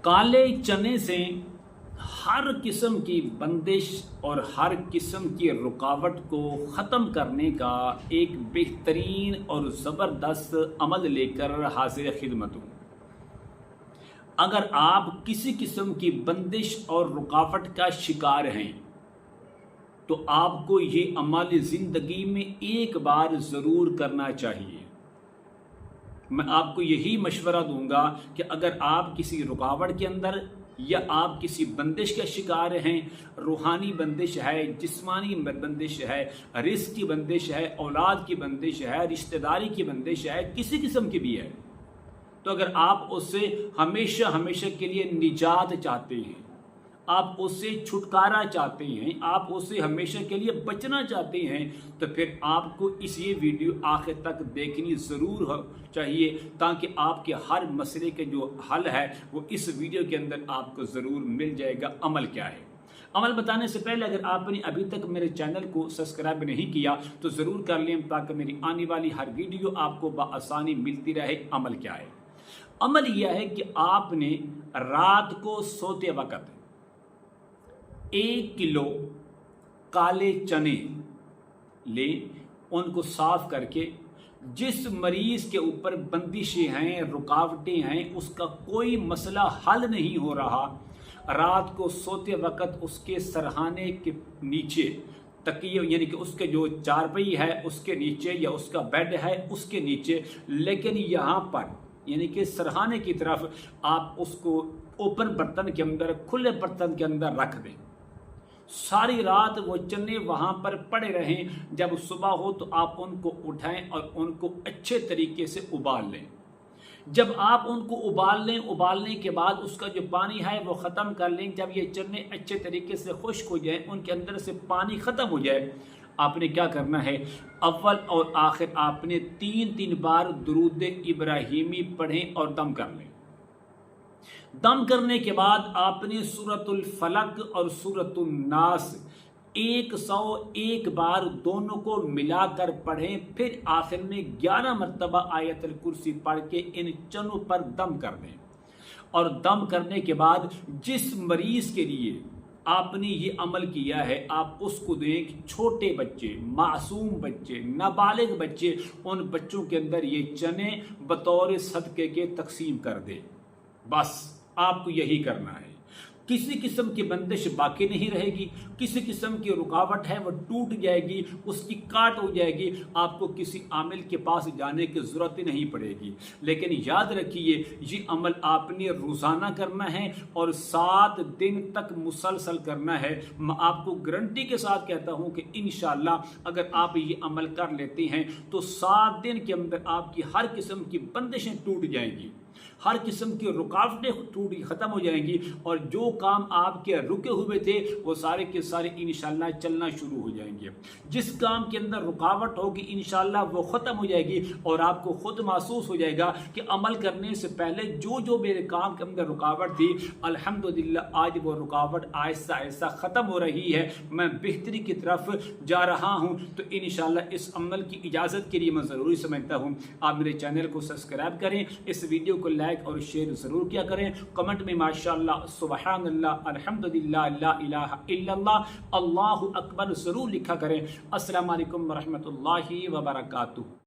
काले चने से हर किस्म की बंदिश और हर किस्म की रुकावट को ख़त्म करने का एक बेहतरीन और ज़बरदस्त अमल लेकर हाजिर खिदमत हूँ। अगर आप किसी किस्म की बंदिश और रुकावट का शिकार हैं तो आपको ये अमल ज़िंदगी में एक बार ज़रूर करना चाहिए। मैं आपको यही मशवरा दूंगा कि अगर आप किसी रुकावट के अंदर या आप किसी बंदिश का शिकार हैं, रूहानी बंदिश है, जिस्मानी बंदिश है, रिस्क की बंदिश है, औलाद की बंदिश है, रिश्तेदारी की बंदिश है, किसी किस्म की भी है, तो अगर आप उससे हमेशा हमेशा के लिए निजात चाहते हैं, आप उससे छुटकारा चाहते हैं, आप उससे हमेशा के लिए बचना चाहते हैं, तो फिर आपको ये वीडियो आखिर तक देखनी ज़रूर चाहिए, ताकि आपके हर मसले के जो हल है वो इस वीडियो के अंदर आपको ज़रूर मिल जाएगा। अमल क्या है? अमल बताने से पहले अगर आपने अभी तक मेरे चैनल को सब्सक्राइब नहीं किया तो ज़रूर कर लें, ताकि मेरी आने वाली हर वीडियो आपको बआसानी मिलती रहे। अमल क्या है? अमल यह है कि आपने रात को सोते वक्त 1 किलो काले चने ले, उनको साफ करके जिस मरीज के ऊपर बंदिशें हैं, रुकावटें हैं, उसका कोई मसला हल नहीं हो रहा, रात को सोते वक्त उसके सरहाने के नीचे तकिए यानी कि उसके जो चारपाई है उसके नीचे या उसका बेड है उसके नीचे, लेकिन यहाँ पर यानी कि सरहाने की तरफ आप उसको ओपन बर्तन के अंदर, खुले बर्तन के अंदर रख दें। सारी रात वो चने वहाँ पर पड़े रहें, जब सुबह हो तो आप उनको उठाएं और उनको अच्छे तरीके से उबाल लें। जब आप उनको उबाल लें, उबालने के बाद उसका जो पानी है वो ख़त्म कर लें। जब ये चने अच्छे तरीके से खुश्क हो जाएं, उनके अंदर से पानी ख़त्म हो जाए, आपने क्या करना है? अव्वल और आखिर आपने 3 बार दुरूद इब्राहिमी पढ़ें और दम कर लें। दम करने के बाद आपने सूरतुल फलक और सूरतुल नास 101 बार दोनों को मिलाकर पढ़ें। फिर आखिर में 11 मरतबा आयतुल कुर्सी पढ़ के इन चनों पर दम कर दें। और दम करने के बाद जिस मरीज के लिए आपने ये अमल किया है, आप उसको दें। छोटे बच्चे, मासूम बच्चे, नाबालिग बच्चे, उन बच्चों के अंदर ये चने बतौर सदके के तकसीम कर दें। बस आपको यही करना है। किसी किस्म की बंदिश बाकी नहीं रहेगी, किसी किस्म की रुकावट है वो टूट जाएगी, उसकी काट हो जाएगी, आपको किसी आमिल के पास जाने की ज़रूरत ही नहीं पड़ेगी। लेकिन याद रखिए, ये अमल आपने रोज़ाना करना है और 7 दिन तक मुसलसल करना है। मैं आपको गारंटी के साथ कहता हूँ कि इंशाअल्लाह अगर आप ये अमल कर लेते हैं तो 7 दिन के अंदर आपकी हर किस्म की बंदिशें टूट जाएंगी, हर किस्म की रुकावटें टूटी ख़त्म हो जाएंगी, और जो काम आपके रुके हुए थे वो सारे के सारे इंशाअल्लाह चलना शुरू हो जाएंगे। जिस काम के अंदर रुकावट होगी इंशाअल्लाह वो ख़त्म हो जाएगी, और आपको खुद महसूस हो जाएगा कि अमल करने से पहले जो जो मेरे काम के अंदर रुकावट थी, अल्हम्दुलिल्लाह आज वो रुकावट आहिस्ता आहिस्ता ख़त्म हो रही है, मैं बेहतरी की तरफ जा रहा हूँ। तो इंशाअल्लाह इस अमल की इजाज़त के लिए मैं ज़रूरी समझता हूँ आप मेरे चैनल को सब्सक्राइब करें, इस वीडियो को लाइक और शेयर ज़रूर किया करें। कमेंट में माशाअल्लाह, सुबहानल्लाह, अल्हम्दुलिल्लाह, ला इलाहा इल्लल्लाह, अल्लाहु अकबर ज़रूर लिखा करें। अस्सलामु अलैकुम व रहमतुल्लाहि व बरकातुहू।